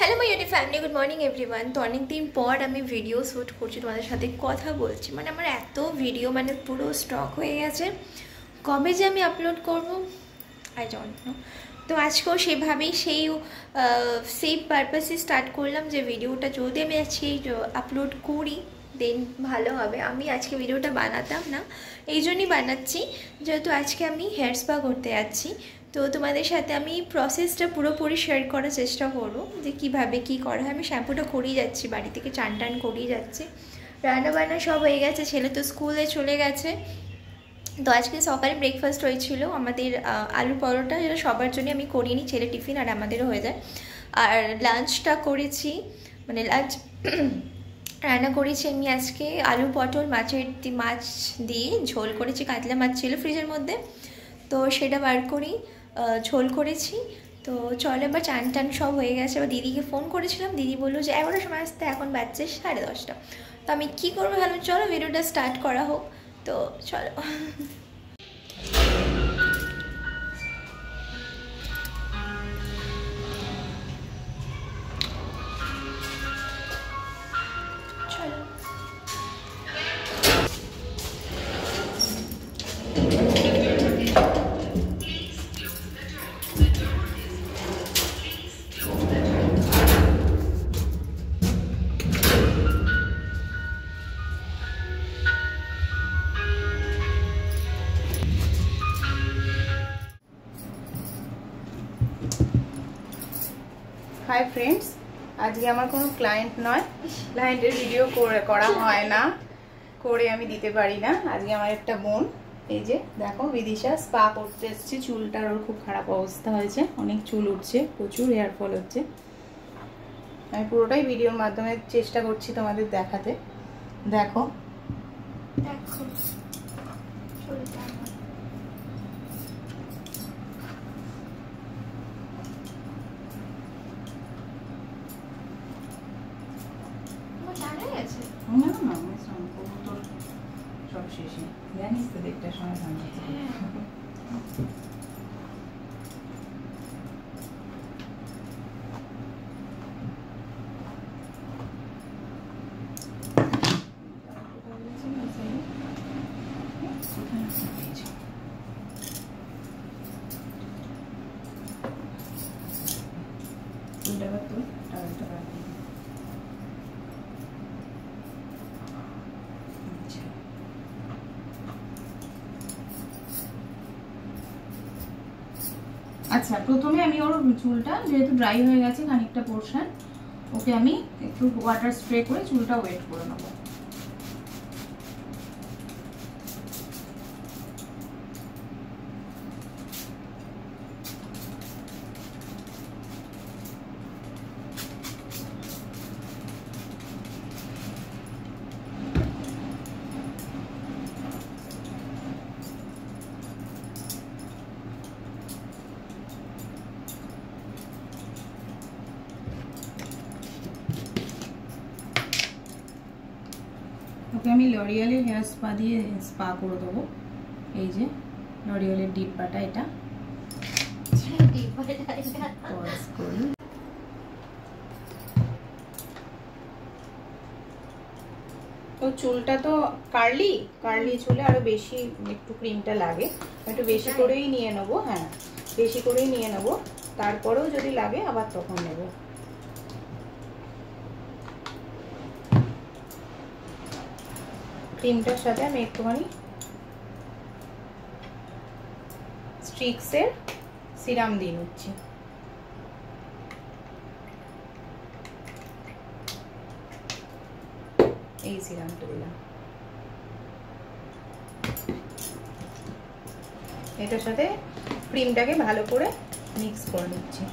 Hello my YouTube family, good morning everyone. তো অনেকদিন পর আমি ভিডিও শ্যুট করছি, তোমাদের সাথে কথা বলছি। আমার এত ভিডিও পুরো স্টক হয়ে গেছে, কবে যে আমি আপলোড করব আই ডোন্ট নো। তো আজকেও সেভাবেই সেই পারপাসে স্টার্ট করলাম যে ভিডিওটা যদি আমি আজকে আপলোড করি দেন ভালো হবে। আমি আজকে ভিডিওটা বানাতাম না, এই জন্যই বানাচ্ছি যেহেতু আজকে আমি হেয়ার স্পা করতে যাচ্ছি। তো তোমাদের সাথে আমি প্রসেসটা পুরোপুরি শেয়ার করার চেষ্টা করবো যে কীভাবে কী করা হয়। আমি শ্যাম্পুটা করিয়ে যাচ্ছি, বাড়ি থেকে চান টান করিয়ে যাচ্ছি, রান্না বান্না সব হয়ে গেছে, ছেলে তো স্কুলে চলে গেছে। তো আজকে সকালে ব্রেকফাস্ট হয়েছিল আমাদের আলু পরোটা, যেটা সবার জন্য আমি করিনি, ছেলে টিফিন আর আমাদেরও হয়ে যায়। আর লাঞ্চটা করেছি, লাঞ্চ রান্না করেছি আমি আজকে আলু পটল মাছ দিয়ে ঝোল করেছি। কাতলা মাছ ছিল ফ্রিজের মধ্যে, তো সেটা বার করি ঝোল করেছি। তো চলো এবার চান টান সব হয়ে গেছে। এবার দিদিকে ফোন করেছিলাম, দিদি বললো যে 11টার সময় আসতে, এখন বাজছে 10:30। তো আমি কী করবো, ভালো চলো ভিডিওটা স্টার্ট করা হোক। তো চলো হাই ফ্রেন্ডস, আজকে আমার কোনো ক্লায়েন্ট নয়, ক্লায়েন্টের ভিডিও করা হয় না, করে আমি দিতে পারি না। আজকে আমার একটা বোন, এই যে দেখো বিদিশা স্পা করতে এসছে। চুলটার ওর খুব খারাপ অবস্থা হয়েছে, অনেক চুল উঠছে, প্রচুর হেয়ার ফল হচ্ছে। আমি পুরোটাই ভিডিওর মাধ্যমে চেষ্টা করছি তোমাদের দেখাতে। দেখো না না তোর সব শেষে জানিস তো, দেড়টার সময় ধান আচ্ছা, প্রথমে আমি ওর চুলটা যেহেতু ড্রাই হয়ে গেছে খানিকটা পোর্শন, ওকে আমি একটু ওয়াটার স্প্রে করে চুলটা ওয়েট করে নেবো। ওকে আমি লরিয়ালের হেয়ার স্পা দিয়ে স্পা করে দেবো। এই যে লরিয়ালের ডিব্বাটা, এটা তো চুলটা তো কার্লি চুলে আরো বেশি একটু ক্রিমটা লাগে, একটু বেশি করেই নিয়ে নেবো। হ্যাঁ, বেশি করেই নিয়ে নেবো, তারপরেও যদি লাগে আবার তখন নেবো। ক্রিমটার সাথে আমি একটুখানি স্ট্রিক্সের সিরাম দিয়ে নিচ্ছি। এই সিরামটা দিলাম, এটার সাথে ক্রিমটাকে ভালো করে মিক্স করে নিচ্ছি।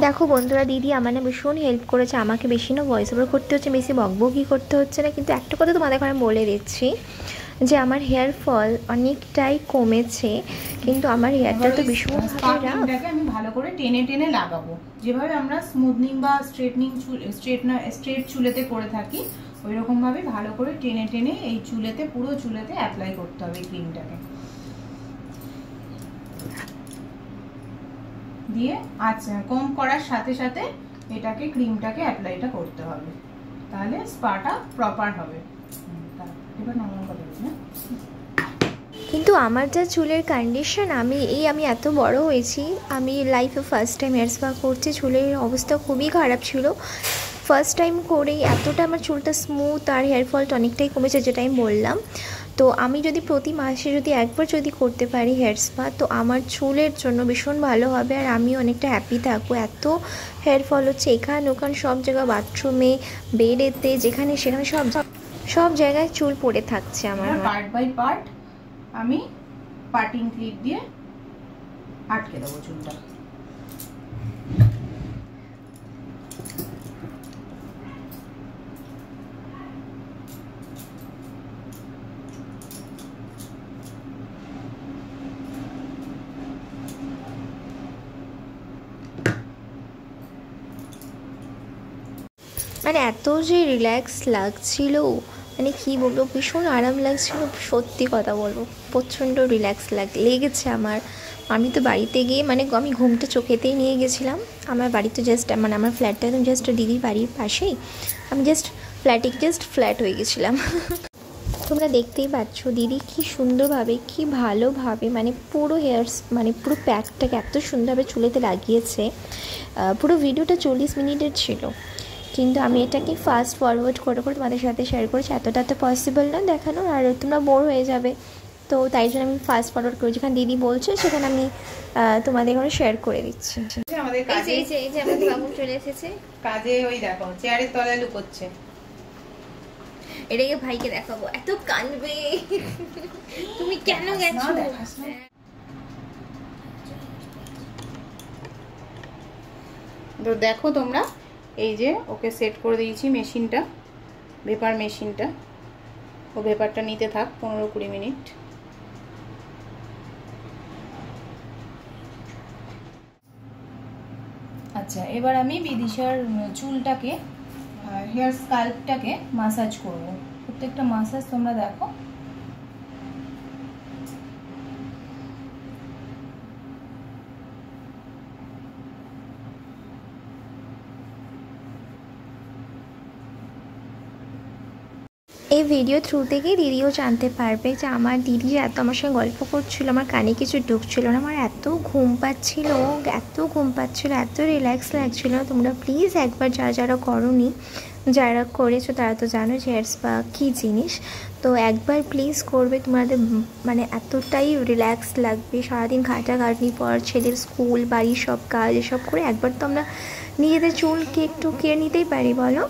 দেখো বন্ধুরা, দিদি আমার না ভীষণ হেল্প করেছে, আমাকে বেশি না ভয়েস ওভার করতে হচ্ছে, বেশি বকবকি করতে হচ্ছে না। কিন্তু একটা কথা তোমাদের ঘরে বলে দিচ্ছি যে আমার হেয়ার ফল অনেকটাই কমেছে, কিন্তু আমার হেয়ারটা তো ভীষণ স্পার্কলিংটাকে আমি ভালো করে টেনে টেনে লাগাবো, যেভাবে আমরা স্মুথনিং বা স্ট্রেট চুলেতে করে থাকি ওই রকম ভাবে ভালো করে টেনে টেনে এই চুলেতে, পুরো চুলেতে অ্যাপ্লাই করতে হবে ক্রিমটাকে দিয়ে। আচ্ছা, কম করার সাথে সাথে এটাকে ক্রিমটাকে অ্যাপ্লাইটা করতে হবে, তাহলে স্পাটা প্রপার হবে। এবার নরমাল কথা বলছি না। কিন্তু আমার যা চুলের কন্ডিশন, আমি এত বড় হয়েছি, আমি লাইফে ফার্স্ট টাইম হেয়ার স্পা করছি। চুলের অবস্থা খুবই খারাপ ছিল, ফার্স্ট টাইম করেই এতটা আমার চুলটা স্মুথ আর হেয়ার ফলটা অনেকটাই কমেছে, যেটা আমি বললাম। তো আমি যদি প্রতি মাসে যদি একবার যদি করতে পারি হেয়ার স্পা, তো আমার চুলের জন্য ভীষণ ভালো হবে আর আমি অনেকটা হ্যাপি থাকবো। এত হেয়ার ফল হচ্ছে এখান ওখান সব জায়গায়, বাথরুমে, বেডেতে, যেখানে সেখানে সব জায়গায় চুল পড়ে থাকছে আমার। পার্ট বাই পার্ট আমি পার্টিং ক্লিপ দিয়ে আটকে দেবো চুলটা। মানে এত যে রিল্যাক্স লাগছিল, মানে কী বলবো, ভীষণ আরাম লাগছিল। সত্যি কথা বলবো, প্রচণ্ড রিল্যাক্স লেগেছে আমার। আমি তো বাড়িতে গিয়ে মানে আমি ঘুমটা চোখেতেই নিয়ে গেছিলাম। আমার বাড়িতে জাস্ট মানে আমার ফ্ল্যাটটা একদম জাস্ট দিদির বাড়ির পাশেই, আমি জাস্ট ফ্ল্যাট হয়ে গেছিলাম। তোমরা দেখতেই পাচ্ছ দিদি কি সুন্দরভাবে, কি ভালোভাবে মানে পুরো হেয়ার্স মানে পুরো প্যাকটাকে এত সুন্দরভাবে চুলেতে লাগিয়েছে। পুরো ভিডিওটা 40 মিনিটের ছিল, কিন্তু আমি এটাকে ফাস্ট ফরওয়ার্ড করে তোমাদের সাথে শেয়ার করেছি। এতটা তো পসিবল না দেখানো, আর তোমরা বোর হয়ে যাবে, তো তাই জন্য আমি ফাস্ট ফরওয়ার্ড করে যেখানে দিদি বলছে সেখানে আমি তোমাদের ঘরে শেয়ার করে দিচ্ছি। আমাদের কাজে এই যে আমাদের বাবু চলে এসেছে কাজে, ওই দেখো চেয়ারের তলায় লুকোচ্ছে। এটাকে ভাইকে দেখাবো, এত কাঁদবে। তুমি কেন গেছো? তো দেখো তোমরা, এই যে ওকে সেট করে দিয়েছি মেশিনটা, ভেপার মেশিনটা। ও ভেপারটা নিতে থাক 15-20 মিনিট। আচ্ছা, এবার আমি বিদিশার চুলটাকে, হেয়ার স্কাল্পটাকে মাসাজ করব। প্রত্যেকটা মাসাজ তোমরা দেখো। এই ভিডিও থ্রু থেকে দিদিও জানতে পারবে যে আমার দিদি এত আমার সঙ্গে গল্প করছিল, আমার কানে কিছু ঢুকছিল না, আমার এত ঘুম পাচ্ছিল, এত রিল্যাক্স লাগছিল। তোমরা প্লিজ একবার যারা করোনি, যারা করেছো তারা তো জানো যে হেয়ার স্পা কী জিনিস, তো একবার প্লিজ করবে। তোমাদের মানে এতটাই রিল্যাক্স লাগবে। সারাদিন খাটাখাটনি পর ছেলের স্কুল, বাড়ির সব কাজ এসব করে একবার তো আমরা নিজেদের চুলকে একটু কেয়ার নিতেই পারি, বলো।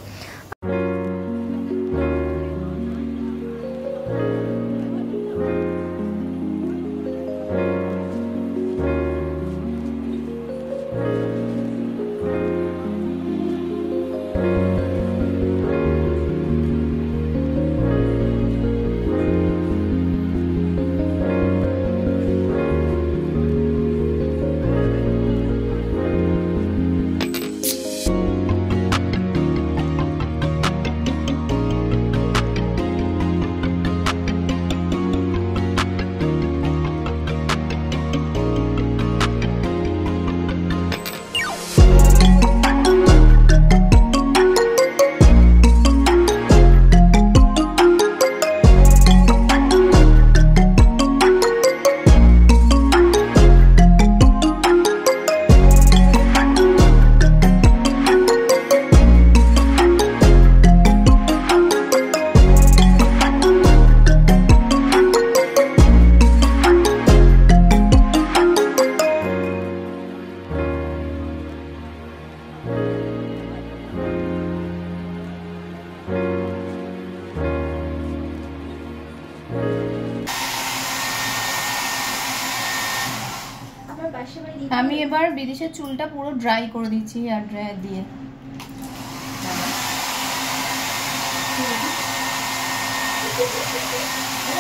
আমি এবার বিদেশের চুলটা পুরো ড্রাই করে দিচ্ছি হেয়ার ড্রায়ার দিয়ে।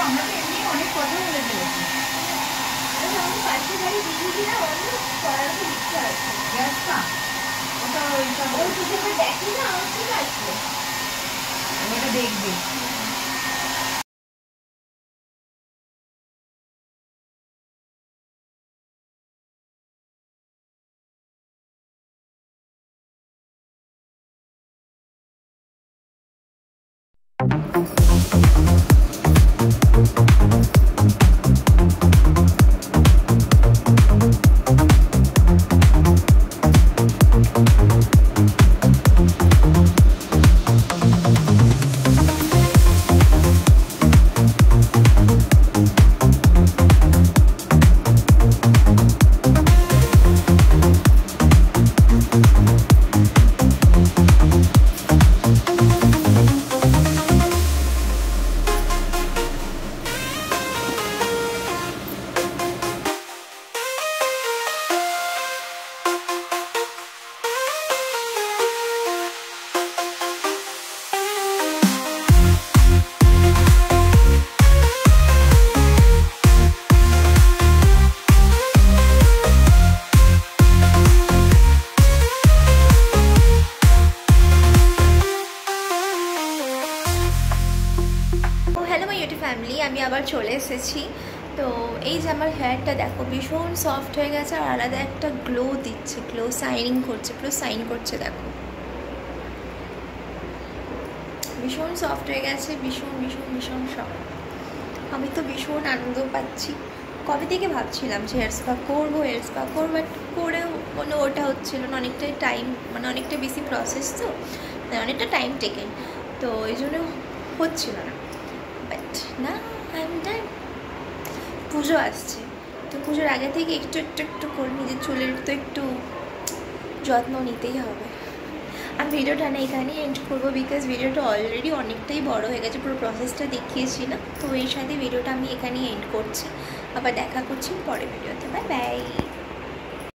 আমরা তো এমনি অনেক কথা বলে দিয়েছি। পাশে বাড়ি দিদিরা অন্য করাতে ইচ্ছা আছে। গ্যাসটা ওটা ওইটা ওই যদি আমরা দেখি না ঠিক আছে, ওটা দেখবি। ফ্যামিলি, আমি আবার চলে এসেছি। তো এই যে আমার হেয়ারটা দেখো ভীষণ সফট হয়ে গেছে আর আলাদা একটা গ্লো দিচ্ছে, গ্লো শাইনিং করছে, পুরো শাইন করছে দেখো, ভীষণ সফট হয়ে গেছে, ভীষণ ভীষণ ভীষণ সফট। আমি তো ভীষণ আনন্দ পাচ্ছি। কবে থেকে ভাবছিলাম যে হেয়ার স্পা করবো, হেয়ার স্পা করবো, বাট করেও কোনো ওটা হচ্ছিলো না, অনেকটাই টাইম, মানে অনেকটা বেশি প্রসেস, তো অনেকটা টাইম টেকেন, তো এই জন্য হচ্ছিল না। বাট না, আই এম ডান। পুজো আসছে, তো পুজোর আগে থেকে একটু একটু একটু করে নিজের চুলের তো একটু যত্ন নিতেই হবে। আমি ভিডিওটা না এখানেই এন্ড করবো, বিকজ ভিডিওটা অলরেডি অনেকটাই বড় হয়ে গেছে, পুরো প্রসেসটা দেখিয়েছি না, তো এর সাথে ভিডিওটা আমি এখানেই এন্ড করছি। আবার দেখা করছি পরের ভিডিওতে। Bye bye.